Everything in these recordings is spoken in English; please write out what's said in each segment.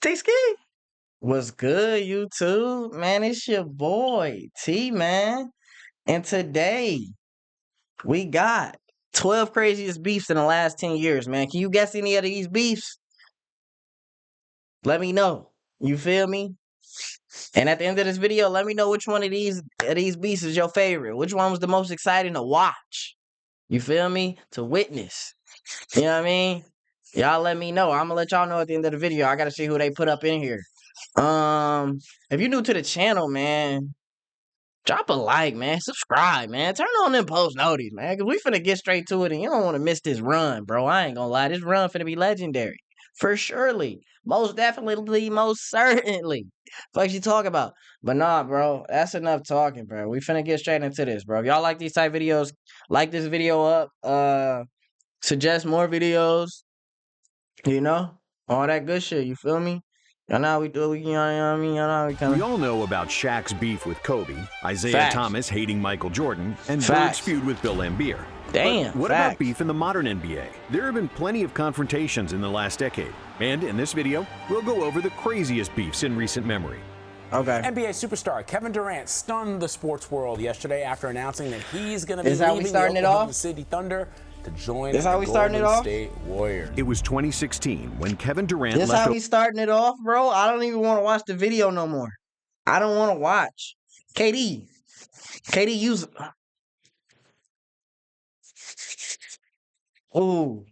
Teeski. What's good, YouTube? Man, it's your boy, T, man. And today, we got 12 craziest beefs in the last 10 years, man. Can you guess any of these beefs? Let me know. You feel me? And at the end of this video, let me know which one of these beefs is your favorite. Which one was the most exciting to watch? You feel me? To witness. You know what I mean? Y'all let me know. I'm gonna let y'all know at the end of the video. I gotta see who they put up in here. If you're new to the channel, man, drop a like, man. Subscribe, man. Turn on them post notices, man. Cause we finna get straight to it, and you don't want to miss this run, bro. I ain't gonna lie, this run finna be legendary. For surely. Most definitely, most certainly. Fuck you talk about. But nah, bro, that's enough talking, bro. We finna get straight into this, bro. If y'all like these type videos, like this video up. Suggest more videos. You know? All that good shit, you feel me? Y'all know how we do it, you know what I mean? Y'all know how we kinda... We all know about Shaq's beef with Kobe, Isaiah Facts. Thomas hating Michael Jordan, and Facts. Bird's feud with Bill Laimbeer. Damn, but what facts. about beef in the modern NBA? There have been plenty of confrontations in the last decade. And in this video, we'll go over the craziest beefs in recent memory. Okay. NBA superstar Kevin Durant stunned the sports world yesterday after announcing that he's going to be This how we leaving starting the it Oklahoma off? City Thunder to join This the how we starting it Golden off? State Warriors. It was 2016 when Kevin Durant This left how we starting it off, bro? I don't even want to watch the video no more. I don't want to watch. KD, use... Ooh.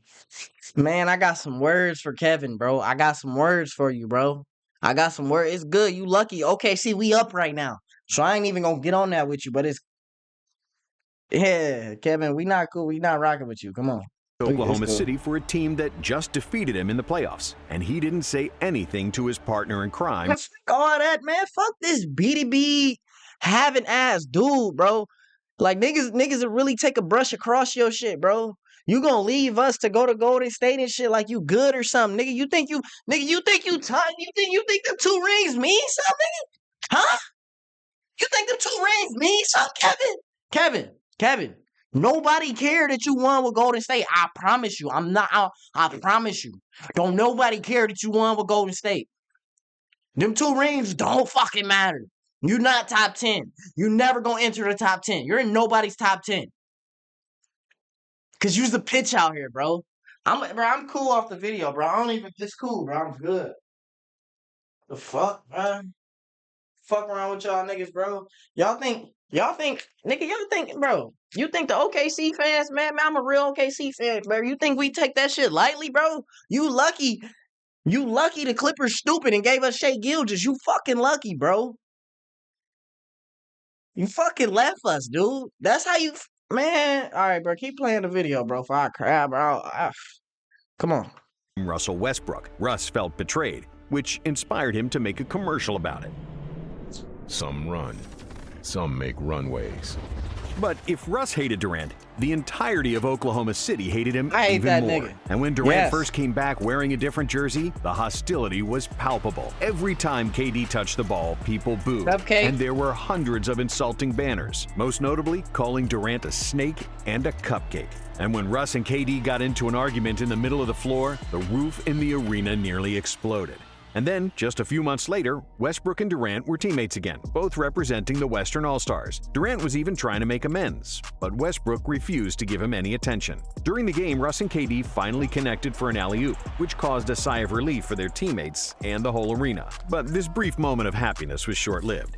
Man, I got some words for Kevin, bro. I got some words for you, bro. I got some words. It's good. You lucky. Okay, see, we up right now. So I ain't even gonna get on that with you, but it's... Yeah, Kevin, we not cool. We not rocking with you. Come on. Oklahoma It's cool. City for a team that just defeated him in the playoffs, and he didn't say anything to his partner in crime. Man, fuck all that, man. Fuck this BDB having ass dude, bro. Like niggas will really take a brush across your shit, bro. You gonna leave us to go to Golden State and shit like you good or something, nigga? You think you tough? You think them 2 rings mean something, huh? You think them 2 rings mean something, Kevin? Nobody care that you won with Golden State. I promise you. I promise you. Don't nobody care that you won with Golden State. Them 2 rings don't fucking matter. You're not top 10. You never gonna enter the top 10. You're in nobody's top 10. Cause you's the pitch out here, bro. I'm cool off the video, bro. I don't even... It's cool, bro. I'm good. The fuck, bro? Fuck around with y'all niggas, bro. Y'all think, bro. You think the OKC fans, man, I'm a real OKC fan, bro. You think we take that shit lightly, bro? You lucky the Clippers stupid and gave us Shai Gilgeous. You fucking lucky, bro. You fucking left us, dude. That's how you... Man, all right, bro. Keep playing the video, bro, for I crap, bro. Come on. Russell Westbrook. Russ felt betrayed, which inspired him to make a commercial about it. Some run, some make runways. But if Russ hated Durant, the entirety of Oklahoma City hated him I hate even that more. nigga. And when Durant Yes. first came back wearing a different jersey, the hostility was palpable. Every time KD touched the ball, people booed. Cupcake. And there were hundreds of insulting banners, most notably calling Durant a snake and a cupcake. And when Russ and KD got into an argument in the middle of the floor, the roof in the arena nearly exploded. And then, just a few months later, Westbrook and Durant were teammates again, both representing the Western All-Stars. Durant was even trying to make amends, but Westbrook refused to give him any attention. During the game, Russ and KD finally connected for an alley-oop, which caused a sigh of relief for their teammates and the whole arena. But this brief moment of happiness was short-lived.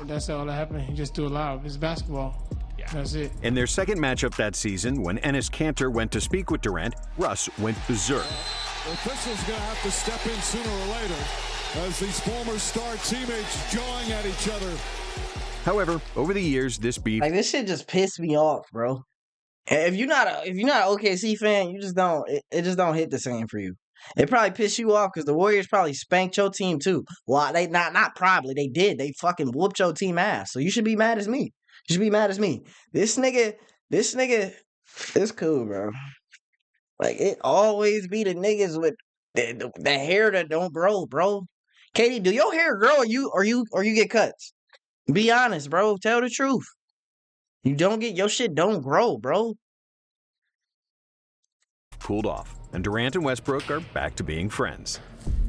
That's all that happened. You just do it loud. It's basketball. Yeah. That's it. In their second matchup that season, when Enes Kanter went to speak with Durant, Russ went berserk. The official's going to have to step in sooner or later as these former star teammates jawing at each other. However, over the years, this beef... Like, this shit just pissed me off, bro. If you're not an OKC fan, you just don't... It just don't hit the same for you. It probably pissed you off because the Warriors probably spanked your team too. Well, they not probably. They did. They fucking whooped your team ass. So you should be mad as me. You should be mad as me. This nigga... It's cool, bro. Like, it always be the niggas with the hair that don't grow, bro. Katie, do your hair grow or you get cuts? Be honest, bro. Tell the truth. You don't get... Your shit don't grow, bro. Cooled off, and Durant and Westbrook are back to being friends.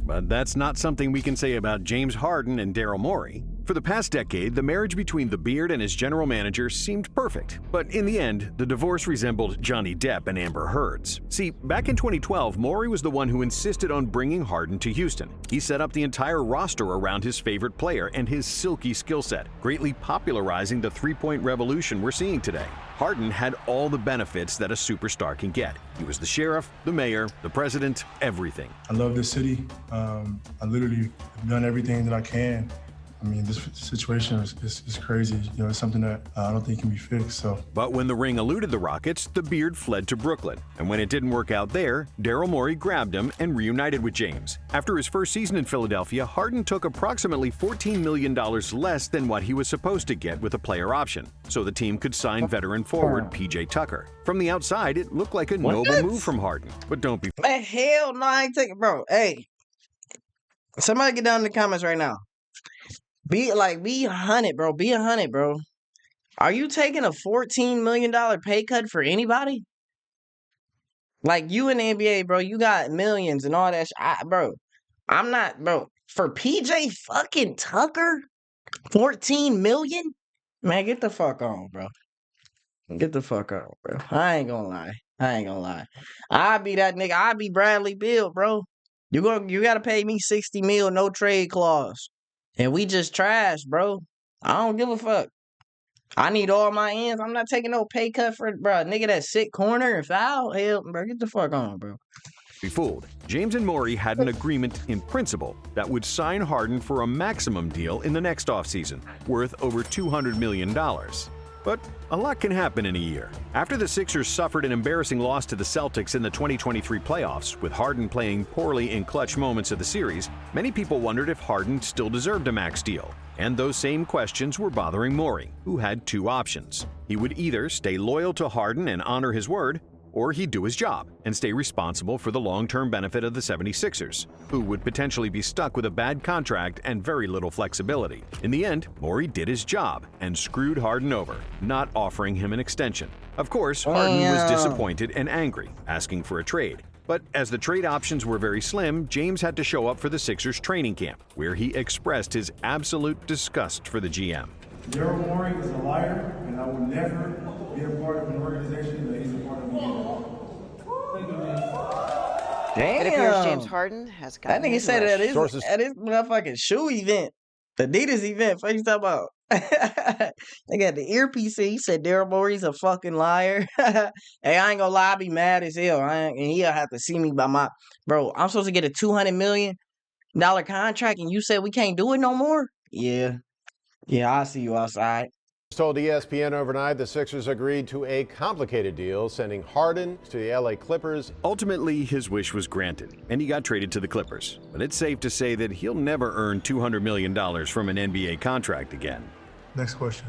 But that's not something we can say about James Harden and Daryl Morey. For the past decade, the marriage between the Beard and his general manager seemed perfect. But in the end, the divorce resembled Johnny Depp and Amber Heard's. See, back in 2012, Morey was the one who insisted on bringing Harden to Houston. He set up the entire roster around his favorite player and his silky skill set, greatly popularizing the three-point revolution we're seeing today. Harden had all the benefits that a superstar can get. He was the sheriff, the mayor, the president, everything. I love this city. I literally have done everything that I can. I mean, this situation is crazy. You know, it's something that I don't think can be fixed, so. But when the ring eluded the Rockets, the Beard fled to Brooklyn. And when it didn't work out there, Daryl Morey grabbed him and reunited with James. After his first season in Philadelphia, Harden took approximately $14 million less than what he was supposed to get with a player option, so the team could sign veteran forward P.J. Tucker. From the outside, it looked like a noble move from Harden. But don't be... Man, hell no, I ain't taking, bro. Hey, somebody get down in the comments right now. Be 100, bro. Be 100, bro. Are you taking a $14 million pay cut for anybody? Like, you in the NBA, bro, you got millions and all that shit. Bro, I'm not, bro. For PJ fucking Tucker, 14 million? Man, get the fuck on, bro. Get the fuck on, bro. I ain't gonna lie. I be that nigga. I be Bradley Beal, bro. You gotta pay me 60 mil, no trade clause. And we just trash, bro. I don't give a fuck. I need all my ends. I'm not taking no pay cut for, bro, nigga that sit corner and foul. Hell, bro, get the fuck on, bro. Be fooled. James and Morey had an agreement in principle that would sign Harden for a maximum deal in the next offseason, worth over $200 million. But a lot can happen in a year. After the Sixers suffered an embarrassing loss to the Celtics in the 2023 playoffs, with Harden playing poorly in clutch moments of the series, many people wondered if Harden still deserved a max deal. And those same questions were bothering Morey, who had two options. He would either stay loyal to Harden and honor his word, or he'd do his job and stay responsible for the long-term benefit of the 76ers, who would potentially be stuck with a bad contract and very little flexibility. In the end, Morey did his job and screwed Harden over, not offering him an extension. Of course, Harden was disappointed and angry, asking for a trade. But as the trade options were very slim, James had to show up for the Sixers training camp, where he expressed his absolute disgust for the GM. Daryl Morey is a liar, and I will never be a part of an organization that he's a part of. Damn. It appears James Harden has got that nigga said at his motherfucking shoe event, the Adidas event. What you talking about? They got the earpiece. He said Daryl Morey's a fucking liar. Hey, I ain't gonna lie, I be mad as hell. And he'll have to see me by my bro. I'm supposed to get a $200 million contract, and you said we can't do it no more. Yeah, I'll see you outside. Told ESPN overnight the Sixers agreed to a complicated deal, sending Harden to the LA Clippers. Ultimately, his wish was granted, and he got traded to the Clippers. But it's safe to say that he'll never earn $200 million from an NBA contract again. Next question.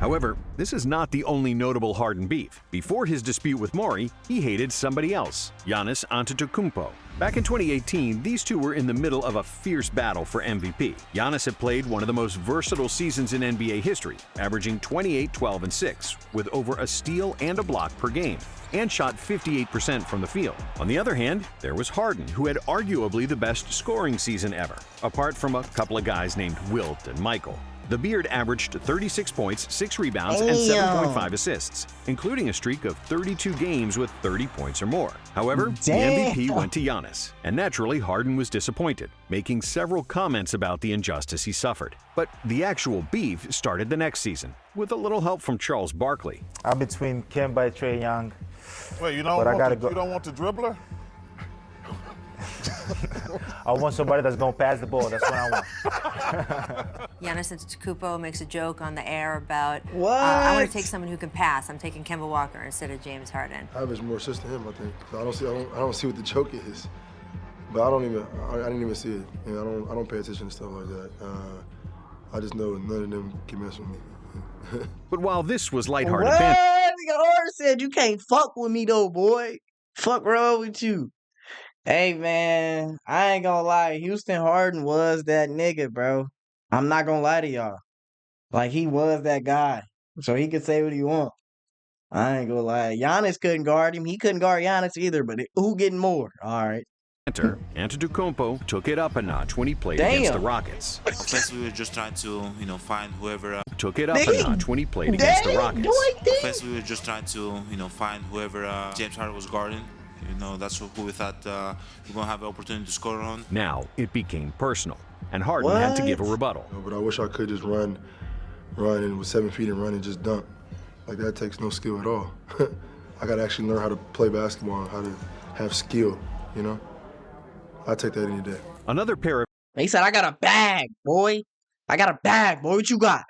However, this is not the only notable Harden beef. Before his dispute with Morey, he hated somebody else, Giannis Antetokounmpo. Back in 2018, these two were in the middle of a fierce battle for MVP. Giannis had played one of the most versatile seasons in NBA history, averaging 28, 12, and 6, with over a steal and a block per game, and shot 58% from the field. On the other hand, there was Harden, who had arguably the best scoring season ever, apart from a couple of guys named Wilt and Michael. The Beard averaged 36 points, 6 rebounds, and 7.5 assists, including a streak of 32 games with 30 points or more. However, the MVP went to Giannis, and naturally Harden was disappointed, making several comments about the injustice he suffered. But the actual beef started the next season, with a little help from Charles Barkley. I'm between Kemba and Trae Young. Wait, you don't want the dribbler? I want somebody that's going to pass the ball. That's what I want. Giannis Antetokounmpo makes a joke on the air about, what? I want to take someone who can pass. I'm taking Kemba Walker instead of James Harden. I average more assists than him, I think. I don't see what the joke is. But I didn't even see it. You know, I don't pay attention to stuff like that. I just know none of them can mess with me. But while this was lighthearted What? Nigga Harden said you can't fuck with me though, boy. Fuck wrong with you? Hey, man, I ain't gonna lie. Houston Harden was that nigga, bro. I'm not gonna lie to y'all. Like, he was that guy. So he could say what he want. I ain't gonna lie. Giannis couldn't guard him. He couldn't guard Giannis either, but who getting more? All right. Antetokounmpo took it up a notch when he played against the Rockets. Offensively, we were just trying to, find whoever. Took it up a notch when he played against the Rockets. Offensively, we were just trying to, find whoever James Harden was guarding. That's who we thought we were going to have an opportunity to score on. Now it became personal, and Harden had to give a rebuttal. But I wish I could just run and with 7 feet and run and just dunk. Like, that takes no skill at all. I got to actually learn how to play basketball and how to have skill, I take that any day. Another pair of... He said, I got a bag, boy. I got a bag, boy. What you got?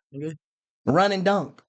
Run and dunk.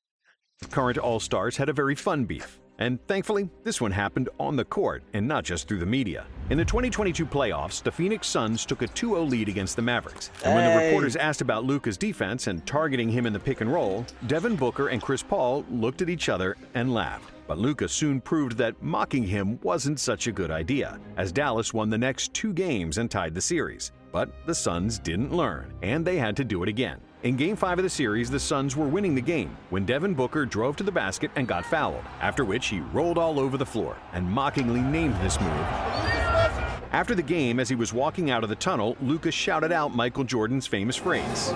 Current All-Stars had a very fun beef. And thankfully, this one happened on the court and not just through the media. In the 2022 playoffs, the Phoenix Suns took a 2-0 lead against the Mavericks. And when the reporters asked about Luka's defense and targeting him in the pick and roll, Devin Booker and Chris Paul looked at each other and laughed. But Luka soon proved that mocking him wasn't such a good idea, as Dallas won the next 2 games and tied the series. But the Suns didn't learn, and they had to do it again. In Game 5 of the series, the Suns were winning the game when Devin Booker drove to the basket and got fouled, after which he rolled all over the floor and mockingly named this move. After the game, as he was walking out of the tunnel, Luka shouted out Michael Jordan's famous phrase.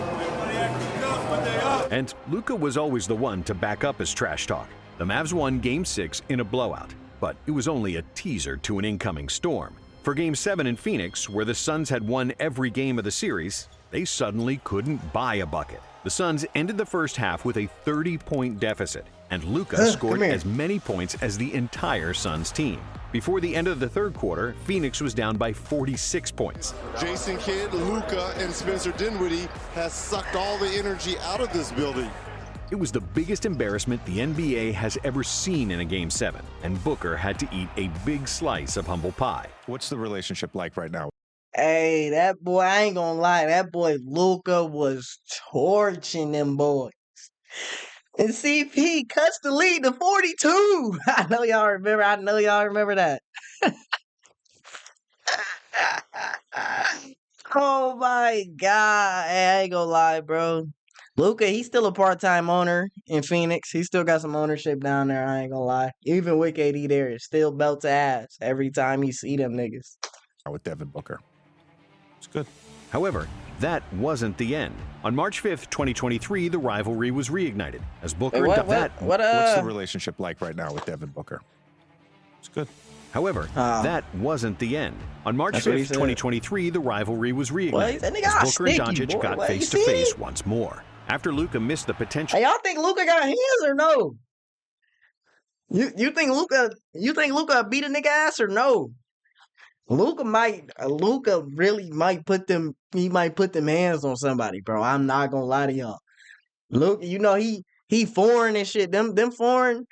And Luka was always the one to back up his trash talk. The Mavs won Game 6 in a blowout, but it was only a teaser to an incoming storm. For Game 7 in Phoenix, where the Suns had won every game of the series, they suddenly couldn't buy a bucket. The Suns ended the first half with a 30-point deficit, and Luka scored as many points as the entire Suns team. Before the end of the third quarter, Phoenix was down by 46 points. Jason Kidd, Luka, and Spencer Dinwiddie has sucked all the energy out of this building. It was the biggest embarrassment the NBA has ever seen in a Game 7, and Booker had to eat a big slice of humble pie. What's the relationship like right now? Hey, that boy, I ain't gonna lie, that boy Luka was torching them boys. And CP cuts the lead to 42. I know y'all remember that. Oh my God. Hey, I ain't gonna lie, bro. Luka, he's still a part-time owner in Phoenix. He still got some ownership down there, I ain't gonna lie. Even with KD there, it still belts ass every time you see them niggas. With Devin Booker. It's good. However, that wasn't the end. On March 5th, 2023, the rivalry was reignited as Booker What's the relationship like right now with Devin Booker? It's good. However, that wasn't the end. On March 5th, 2023, the rivalry was reignited as Booker and Doncic got face-to-face once more. After Luka missed the potential... Hey, y'all think Luka got hands or no? You think Luka beat a nigga ass or no? Luka really might put them hands on somebody, bro. I'm not gonna lie to y'all. Luka, he foreign and shit. Them foreign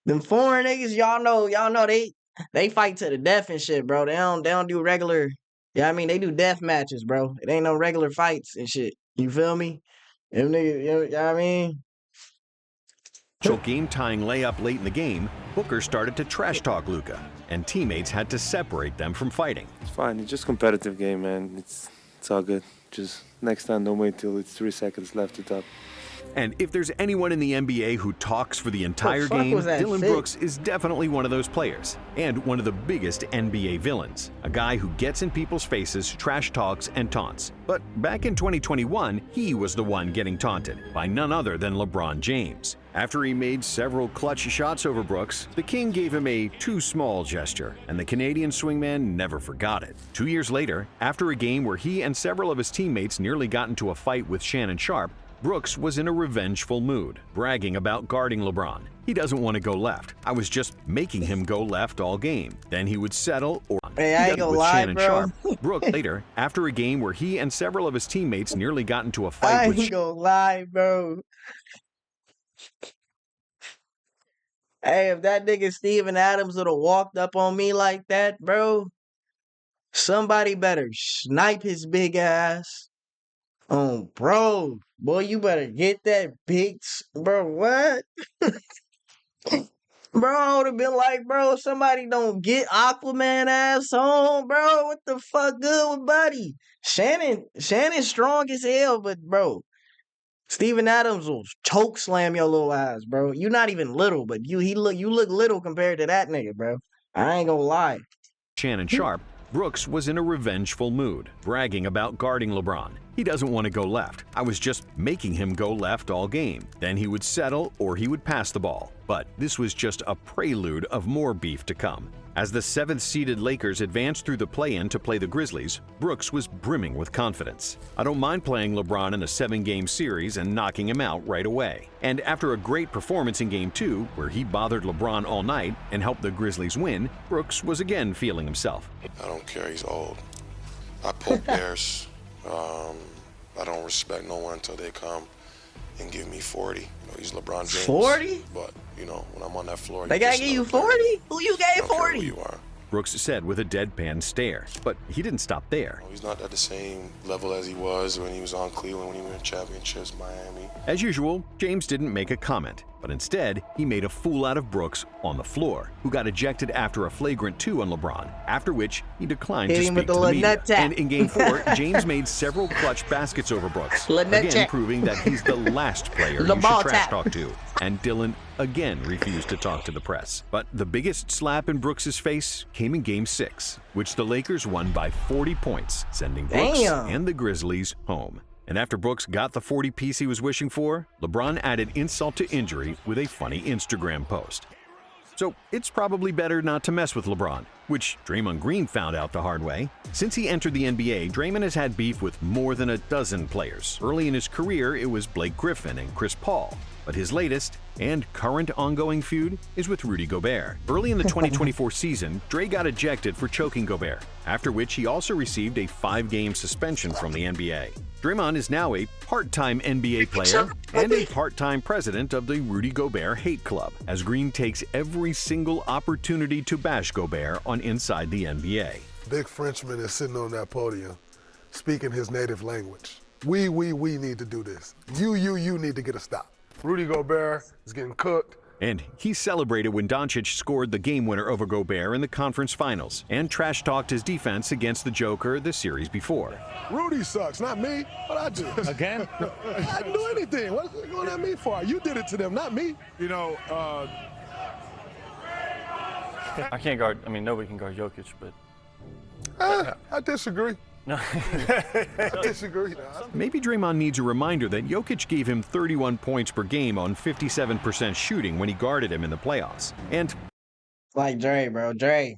niggas, y'all know they fight to the death and shit, bro. They don't do regular, they do death matches, bro. It ain't no regular fights and shit. You feel me? Them niggas, game-tying layup late in the game, Booker started to trash talk Luka, and teammates had to separate them from fighting. It's fine. It's just competitive game, man. It's all good. Just next time, don't wait till it's 3 seconds left to top. And if there's anyone in the NBA who talks for the entire game, Dylan Brooks is definitely one of those players, and one of the biggest NBA villains. A guy who gets in people's faces, trash talks, and taunts. But back in 2021, he was the one getting taunted by none other than LeBron James. After he made several clutch shots over Brooks, the King gave him a too small gesture, and the Canadian swingman never forgot it. 2 years later, after a game where he and several of his teammates nearly got into a fight with Shannon Sharpe, Brooks was in a revengeful mood, bragging about guarding LeBron. He doesn't want to go left. I was just making him go left all game. Then he would settle or hey, I ain't gonna lie, Shannon bro. Sharpe. Brooks later, after a game where he and several of his teammates nearly got into a fight I with ain't gonna lie, bro. Hey, if that nigga Steven Adams would have walked up on me like that, bro, somebody better snipe his big ass. Oh, bro. Boy, you better get that big... Bro, what? Bro, I would have been like, bro, if somebody don't get Aquaman ass home, bro, what the fuck good with Buddy? Shannon's strong as hell, but, bro, Steven Adams will choke slam your little ass, bro. You not even little, but you look little compared to that nigga, bro. I ain't gonna lie. Shannon Sharpe, Brooks was in a revengeful mood, bragging about guarding LeBron. He doesn't want to go left. I was just making him go left all game. Then he would settle or he would pass the ball. But this was just a prelude of more beef to come. As the 7th-seeded Lakers advanced through the play-in to play the Grizzlies, Brooks was brimming with confidence. I don't mind playing LeBron in a 7-game series and knocking him out right away. And after a great performance in Game 2, where he bothered LeBron all night and helped the Grizzlies win, Brooks was again feeling himself. I don't care, he's old. I poke bears. I don't respect no one until they come and give me 40. You know, he's LeBron James. 40? But, you know, when I'm on that floor, they gotta give you 40? Who you gave 40? Who you are. Brooks said with a deadpan stare, but he didn't stop there. He's not at the same level as he was when he was on Cleveland, when he won championships, Miami. As usual, James didn't make a comment, but instead, he made a fool out of Brooks on the floor, who got ejected after a flagrant 2 on LeBron, after which he declined to speak to the media. And in Game 4, James made several clutch baskets over Brooks, again proving that he's the last player you should trash talk to. And Dylan again refused to talk to the press. But the biggest slap in Brooks' face came in Game 6, which the Lakers won by 40 points, sending Brooks and the Grizzlies home. And after Brooks got the 40-piece he was wishing for, LeBron added insult to injury with a funny Instagram post. So it's probably better not to mess with LeBron, which Draymond Green found out the hard way. Since he entered the NBA, Draymond has had beef with more than a dozen players. Early in his career, it was Blake Griffin and Chris Paul. But his latest and current ongoing feud is with Rudy Gobert. Early in the 2024 season, Dre got ejected for choking Gobert, after which he also received a 5-game suspension from the NBA. Draymond is now a part-time NBA player and a part-time president of the Rudy Gobert Hate Club, as Green takes every single opportunity to bash Gobert on Inside the NBA. Big Frenchman is sitting on that podium, speaking his native language. We need to do this. You need to get a stop. Rudy Gobert is getting cooked. And he celebrated when Doncic scored the game winner over Gobert in the conference finals and trash-talked his defense against the Joker the series before. Rudy sucks, not me. What I do? Again? I didn't do anything. What are you going at me for? You did it to them, not me. You know, I can't guard. I mean, nobody can guard Jokic, but. I disagree. No. I disagree. Maybe Draymond needs a reminder that Jokic gave him 31 points per game on 57% shooting when he guarded him in the playoffs. And like Dre, bro, Dre,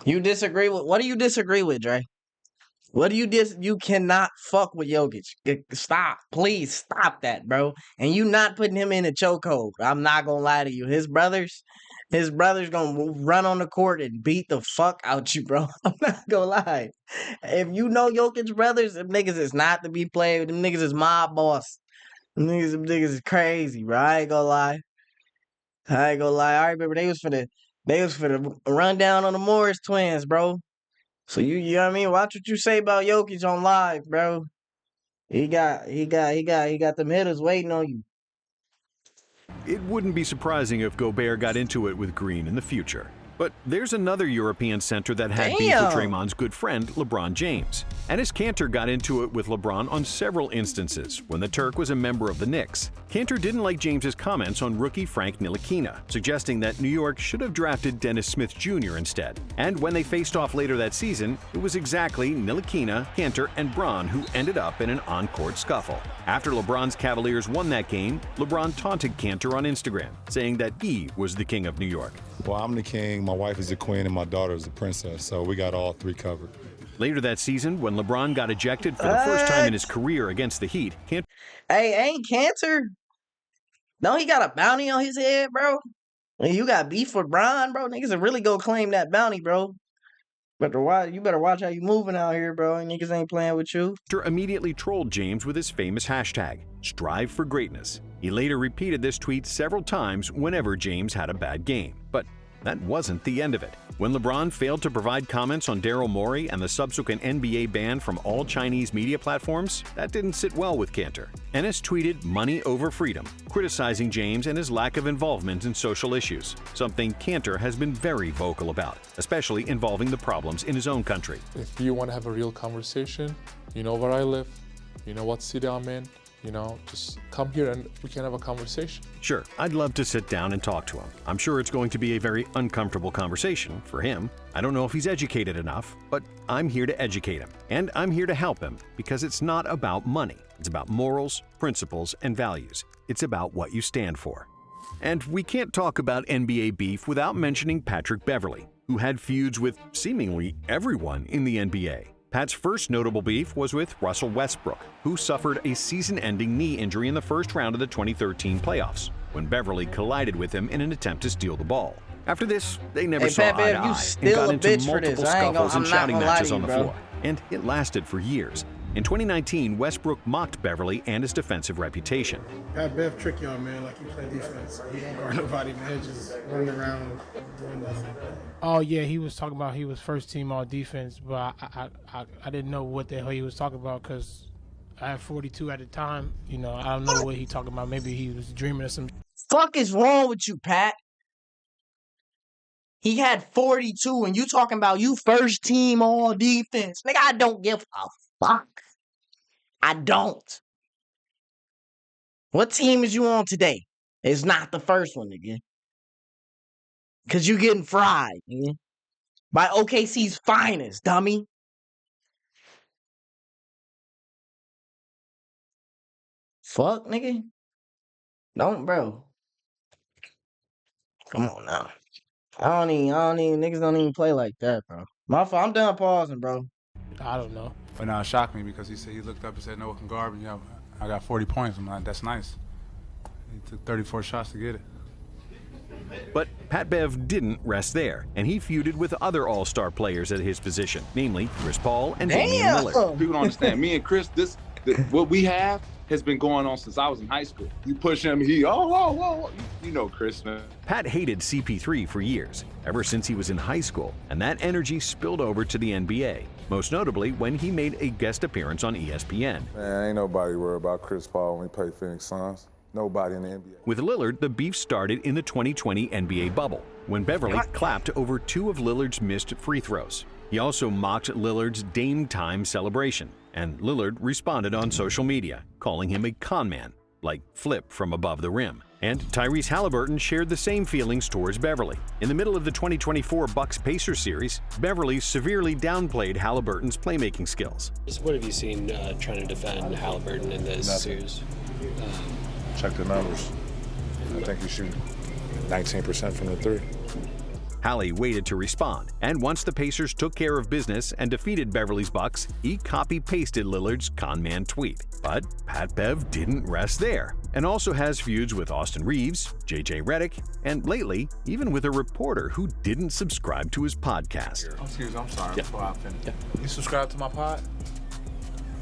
you disagree with, what do you disagree with, Dre? What do you cannot fuck with Jokic. Stop, please stop that, bro. And you not putting him in a chokehold. I'm not gonna lie to you. His brother's gonna run on the court and beat the fuck out you, bro. I'm not gonna lie. If you know Jokic's brothers, them niggas is not to be played with. Them niggas is mob boss. Them niggas is crazy, bro. I ain't gonna lie. I remember they was for the run down on the Morris twins, bro. So you know what I mean? Watch what you say about Jokic on live, bro. He got them hitters waiting on you. it wouldn't be surprising if Gobert got into it with Green in the future. But there's another European center that had beef with Draymond's good friend, LeBron James. Enes Kanter got into it with LeBron on several instances when the Turk was a member of the Knicks. Kanter didn't like James's comments on rookie Frank Ntilikina, suggesting that New York should have drafted Dennis Smith Jr. instead. And when they faced off later that season, it was exactly Ntilikina, Kanter, and Bron who ended up in an on-court scuffle. After LeBron's Cavaliers won that game, LeBron taunted Kanter on Instagram, saying that he was the king of New York. Well, I'm the king, my wife is the queen, and my daughter is the princess, so we got all three covered. Later that season, when LeBron got ejected for the first time in his career against the Heat, Hey, ain't Kanter? No, he got a bounty on his head, bro. And you got beef with Bron, bro. Niggas are really gonna claim that bounty, bro. You better watch how you moving out here, bro. Niggas ain't playing with you. Kanter immediately trolled James with his famous hashtag, Strive for Greatness. He later repeated this tweet several times whenever James had a bad game. But that wasn't the end of it. When LeBron failed to provide comments on Daryl Morey and the subsequent NBA ban from all Chinese media platforms, that didn't sit well with Kanter. Enes tweeted money over freedom, criticizing James and his lack of involvement in social issues, something Kanter has been very vocal about, especially involving the problems in his own country. If you want to have a real conversation, you know where I live, you know what city I'm in, just come here and we can have a conversation. Sure, I'd love to sit down and talk to him. I'm sure it's going to be a very uncomfortable conversation for him. I don't know if he's educated enough, but I'm here to educate him. And I'm here to help him because it's not about money. It's about morals, principles, and values. It's about what you stand for. And we can't talk about NBA beef without mentioning Patrick Beverley, who had feuds with seemingly everyone in the NBA. Pat's first notable beef was with Russell Westbrook, who suffered a season-ending knee injury in the first round of the 2013 playoffs, when Beverley collided with him in an attempt to steal the ball. After this, they never saw eye to eye and got into multiple scuffles and shouting matches on the floor, and it lasted for years. In 2019, Westbrook mocked Beverley and his defensive reputation. Pat Bev trick y'all, man, like you play defense. He don't guard nobody, man, just running around doing nothing. Oh, yeah, he was talking about he was first team all defense, but I didn't know what the hell he was talking about because I had 42 at the time. I don't know what he talking about. Maybe he was dreaming of some. Fuck is wrong with you, Pat? He had 42 and you talking about you first team all defense. Nigga, I don't give a fuck. I don't. What team is you on today? It's not the first one, nigga. Because you getting fried, nigga. By OKC's finest, dummy. Fuck, nigga. Don't, bro. Come on now. Niggas don't even play like that, bro. My fault. I'm done pausing, bro. I don't know. But now it shocked me because he looked up and said, no one can guard me. I got 40 points. I'm like, that's nice. He took 34 shots to get it. But Pat Bev didn't rest there, and he feuded with other all-star players at his position, namely Chris Paul and Damian Lillard. People don't understand. Me and Chris, what we have has been going on since I was in high school. You push him, whoa. You know Chris, man. Pat hated CP3 for years, ever since he was in high school, and that energy spilled over to the NBA, most notably when he made a guest appearance on ESPN. Man, ain't nobody worried about Chris Paul when he played Phoenix Suns. Nobody in the NBA. With Lillard, the beef started in the 2020 NBA bubble, when Beverley clapped over two of Lillard's missed free throws. He also mocked Lillard's Dame Time celebration, and Lillard responded on social media, calling him a con man, like Flip from above the rim. And Tyrese Halliburton shared the same feelings towards Beverley. In the middle of the 2024 Bucks-Pacers series, Beverley severely downplayed Halliburton's playmaking skills. What have you seen trying to defend Halliburton in this series? Check the numbers. I think he shooting 19% from the three. Hallie waited to respond, and once the Pacers took care of business and defeated Beverley's Bucks, he copy-pasted Lillard's con man tweet. But Pat Bev didn't rest there, and also has feuds with Austin Reeves, JJ Redick, and lately, even with a reporter who didn't subscribe to his podcast. I'm sorry. Before I finish. You subscribe to my pod?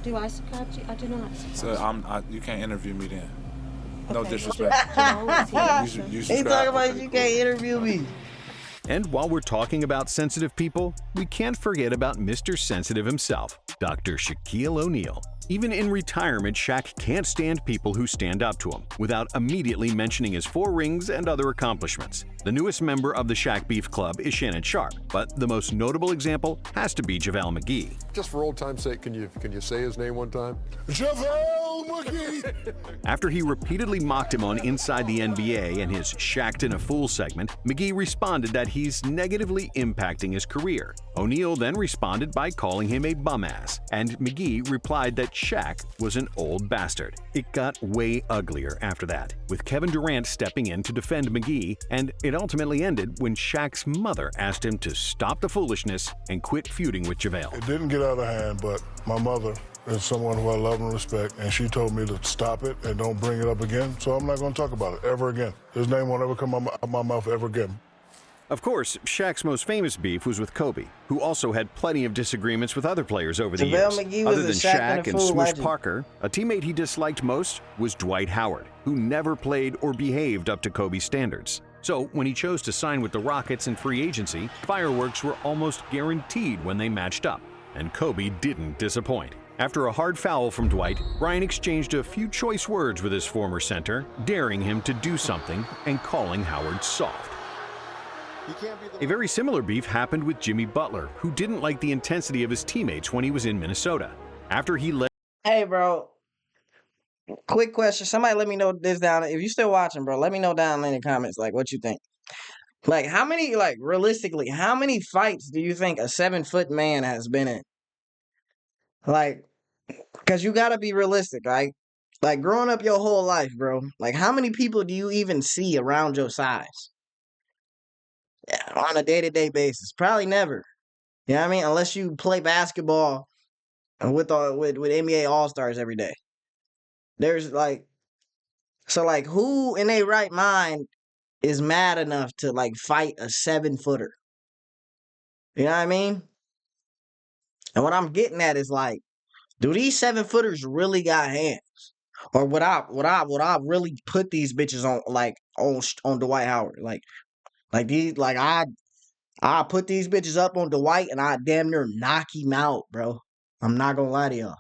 Do I subscribe to you? I do not. So you can't interview me then. No Okay. disrespect. He talking about you can't interview me. And while we're talking about sensitive people, we can't forget about Mr. Sensitive himself, Dr. Shaquille O'Neal. Even in retirement, Shaq can't stand people who stand up to him without immediately mentioning his 4 rings and other accomplishments. The newest member of the Shaq Beef Club is Shannon Sharp, but the most notable example has to be JaVale McGee. Just for old time's sake, can you say his name one time? JaVale McGee! After he repeatedly mocked him on Inside the NBA and his Shaq'd in a Fool segment, McGee responded that he's negatively impacting his career. O'Neal then responded by calling him a bum ass, and McGee replied that Shaq was an old bastard. It got way uglier after that, with Kevin Durant stepping in to defend McGee, and it ultimately ended when Shaq's mother asked him to stop the foolishness and quit feuding with JaVale. It didn't get out of hand, but my mother is someone who I love and respect, and she told me to stop it and don't bring it up again, so I'm not going to talk about it ever again. His name won't ever come out of my mouth ever again. Of course, Shaq's most famous beef was with Kobe, who also had plenty of disagreements with other players over the years. McGee was Other than a Shaq Shaq and Fool Swoosh legend. Parker, a teammate he disliked most was Dwight Howard, who never played or behaved up to Kobe's standards. So when he chose to sign with the Rockets in free agency, fireworks were almost guaranteed when they matched up, and Kobe didn't disappoint. After a hard foul from Dwight, Brian exchanged a few choice words with his former center, daring him to do something and calling Howard soft. A very similar beef happened with Jimmy Butler, who didn't like the intensity of his teammates when he was in Minnesota. After he led Hey, bro. Quick question. Somebody let me know this down. If you still watching, bro, let me know down in the comments, like, what you think. Like, how many, like, realistically, how many fights do you think a 7-foot man has been in? Like, because you got to be realistic, right? Like, growing up your whole life, bro, like, how many people do you even see around your size? Yeah, on a day-to-day basis? Probably never. You know what I mean? Unless you play basketball with NBA All-Stars every day. There's, like, so, like, who in their right mind is mad enough to, like, fight a 7-footer? You know what I mean? And what I'm getting at is, like, do these 7-footers really got hands? Or would I really put these bitches on, like, on Dwight Howard? Like these, like, I put these bitches up on Dwight and I damn near knock him out, bro. I'm not gonna lie to y'all.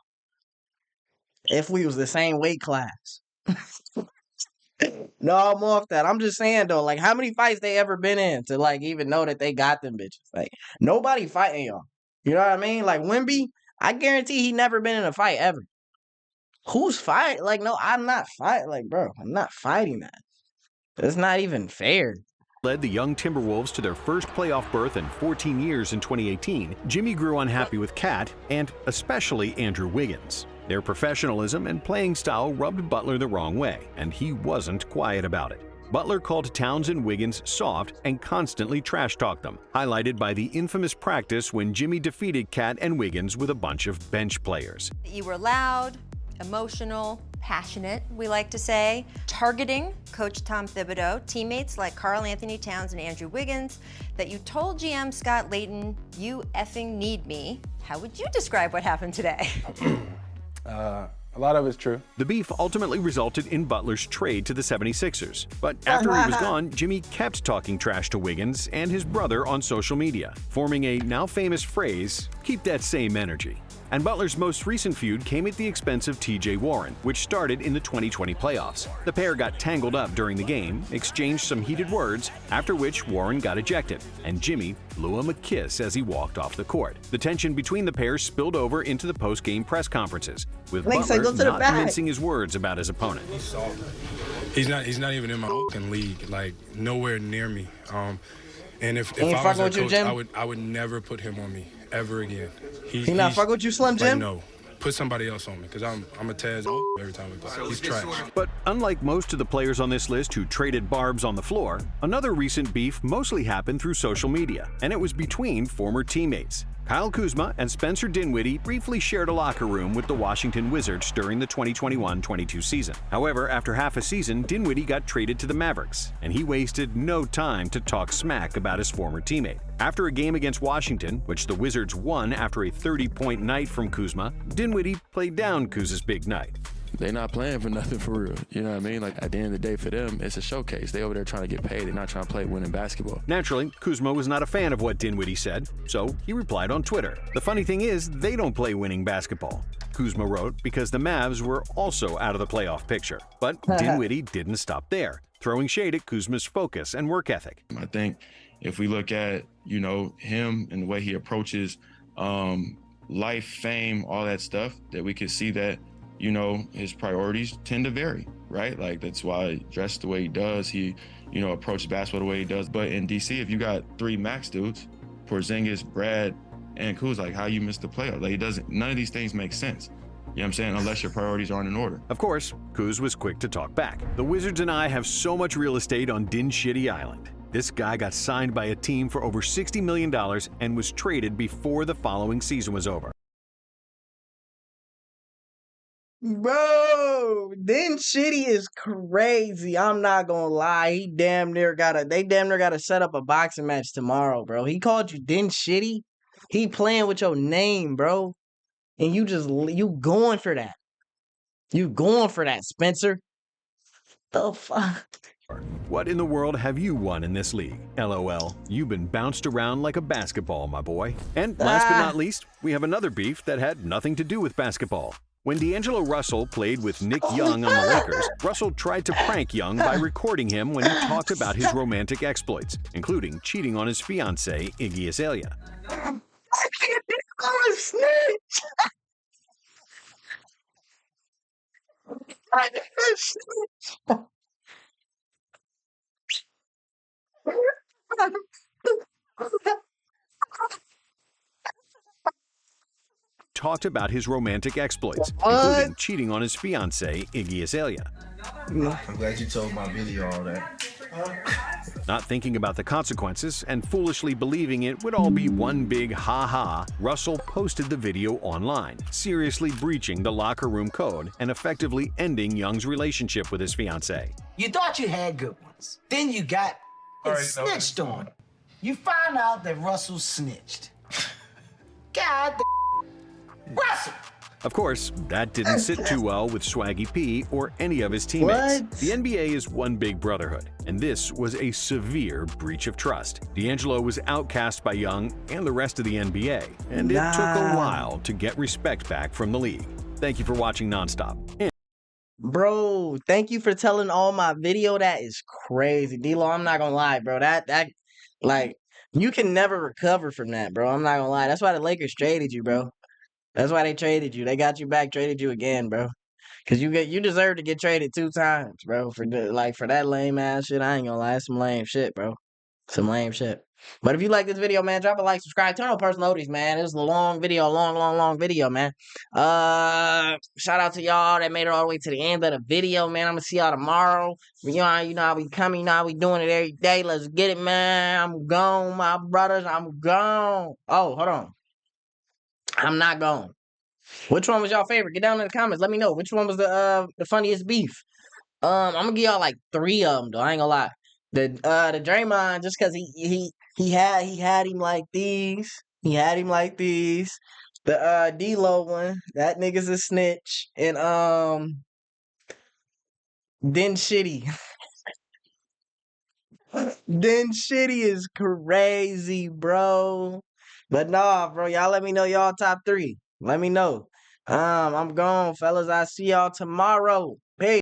If we was the same weight class. No, I'm off that. I'm just saying though, like, how many fights they ever been in to, like, even know that they got them bitches? Like, nobody fighting y'all. You know what I mean? Like, Wemby, I guarantee he never been in a fight ever. Who's fighting? Like, no, I'm not fighting. Like, bro, I'm not fighting that. It's not even fair. Led the young Timberwolves to their first playoff berth in 14 years in 2018, Jimmy grew unhappy with Cat and especially Andrew Wiggins. Their professionalism and playing style rubbed Butler the wrong way, and he wasn't quiet about it. Butler called Towns and Wiggins soft and constantly trash-talked them, highlighted by the infamous practice when Jimmy defeated Cat and Wiggins with a bunch of bench players. You were loud, emotional, passionate, we like to say, targeting Coach Tom Thibodeau, teammates like Karl Anthony Towns and Andrew Wiggins, that you told GM Scott Layton, "You effing need me." How would you describe what happened today? A lot of it's true. The beef ultimately resulted in Butler's trade to the 76ers. But after he was gone, Jimmy kept talking trash to Wiggins and his brother on social media, forming a now famous phrase, "keep that same energy." And Butler's most recent feud came at the expense of TJ Warren, which started in the 2020 playoffs. The pair got tangled up during the game, exchanged some heated words, after which Warren got ejected, and Jimmy blew him a kiss as he walked off the court. The tension between the pair spilled over into the post-game press conferences, with Butler not mincing his words about his opponent. He's not even in my fucking league, like nowhere near me. And if I was their coach, I would never put him on me ever again. He not fuck with you, Slim Jim? Like, no, put somebody else on me because I'm a Taz every time we play. He's trash. But unlike most of the players on this list who traded barbs on the floor, another recent beef mostly happened through social media, and it was between former teammates. Kyle Kuzma and Spencer Dinwiddie briefly shared a locker room with the Washington Wizards during the 2021-22 season. However, after half a season, Dinwiddie got traded to the Mavericks, and he wasted no time to talk smack about his former teammate. After a game against Washington, which the Wizards won after a 30-point night from Kuzma, Dinwiddie played down Kuz's big night. They're not playing for nothing for real. You know what I mean? Like, at the end of the day, for them, it's a showcase. They over there trying to get paid. They're not trying to play winning basketball. Naturally, Kuzma was not a fan of what Dinwiddie said, so he replied on Twitter. The funny thing is, they don't play winning basketball. Kuzma wrote because the Mavs were also out of the playoff picture. But Dinwiddie didn't stop there, throwing shade at Kuzma's focus and work ethic. I think if we look at, him and the way he approaches life, fame, all that stuff, that we could see that his priorities tend to vary, right? Like, that's why he dressed the way he does. He, approaches basketball the way he does. But in DC, if you got 3 max dudes, Porzingis, Brad, and Kuz, like, how you miss the playoff? Like, none of these things make sense. You know what I'm saying? Unless your priorities aren't in order. Of course, Kuz was quick to talk back. The Wizards and I have so much real estate on Din Shitty Island. This guy got signed by a team for over $60 million and was traded before the following season was over. Bro, Din Shitty is crazy. I'm not gonna lie. They damn near gotta set up a boxing match tomorrow, bro. He called you Din Shitty. He playing with your name, bro. And you going for that. You going for that, Spencer. The fuck? What in the world have you won in this league? LOL. You've been bounced around like a basketball, my boy. And last but not least, we have another beef that had nothing to do with basketball. When D'Angelo Russell played with Nick Young on the Lakers, Russell tried to prank Young by recording him when he talked about his romantic exploits, including cheating on his fiancée, Iggy Azalea. I can't do a snitch. Talked about his romantic exploits, including cheating on his fiancée, Iggy Azalea. I'm glad you told my video all that. Not thinking about the consequences and foolishly believing it would all be one big ha-ha, Russell posted the video online, seriously breaching the locker room code and effectively ending Young's relationship with his fiancée. You thought you had good ones. Then you got snitched on. You find out that Russell snitched. God Russell! Of course, that didn't sit too well with Swaggy P or any of his teammates. What? The NBA is one big brotherhood, and this was a severe breach of trust. D'Angelo was outcast by Young and the rest of the NBA, and it took a while to get respect back from the league. Thank you for watching Nonstop. Bro, thank you for telling all my video. That is crazy. D-Lo, I'm not gonna lie, bro. That like, you can never recover from that, bro. I'm not gonna lie. That's why the Lakers traded you, bro. That's why they traded you. They got you back, traded you again, bro. Cause you deserve to get traded 2 times, bro. For that lame ass shit. I ain't gonna lie, it's some lame shit, bro. Some lame shit. But if you like this video, man, drop a like, subscribe, turn on post notifications, man. This is a long video, long video, man. Shout out to y'all that made it all the way to the end of the video, man. I'm gonna see y'all tomorrow. You know how we coming, you know how we doing it every day. Let's get it, man. I'm gone, my brothers. I'm gone. Oh, hold on. I'm not gone. Which one was y'all favorite? Get down in the comments. Let me know. Which one was the funniest beef? I'm gonna give y'all like 3 of them though. I ain't gonna lie. The Draymond, just cause he had him like these. He had him like these. The D-Lo one, that nigga's a snitch. And then Shitty. Then Shitty is crazy, bro. But nah, bro, y'all let me know y'all top 3. Let me know. I'm gone, fellas. I'll see y'all tomorrow. Peace.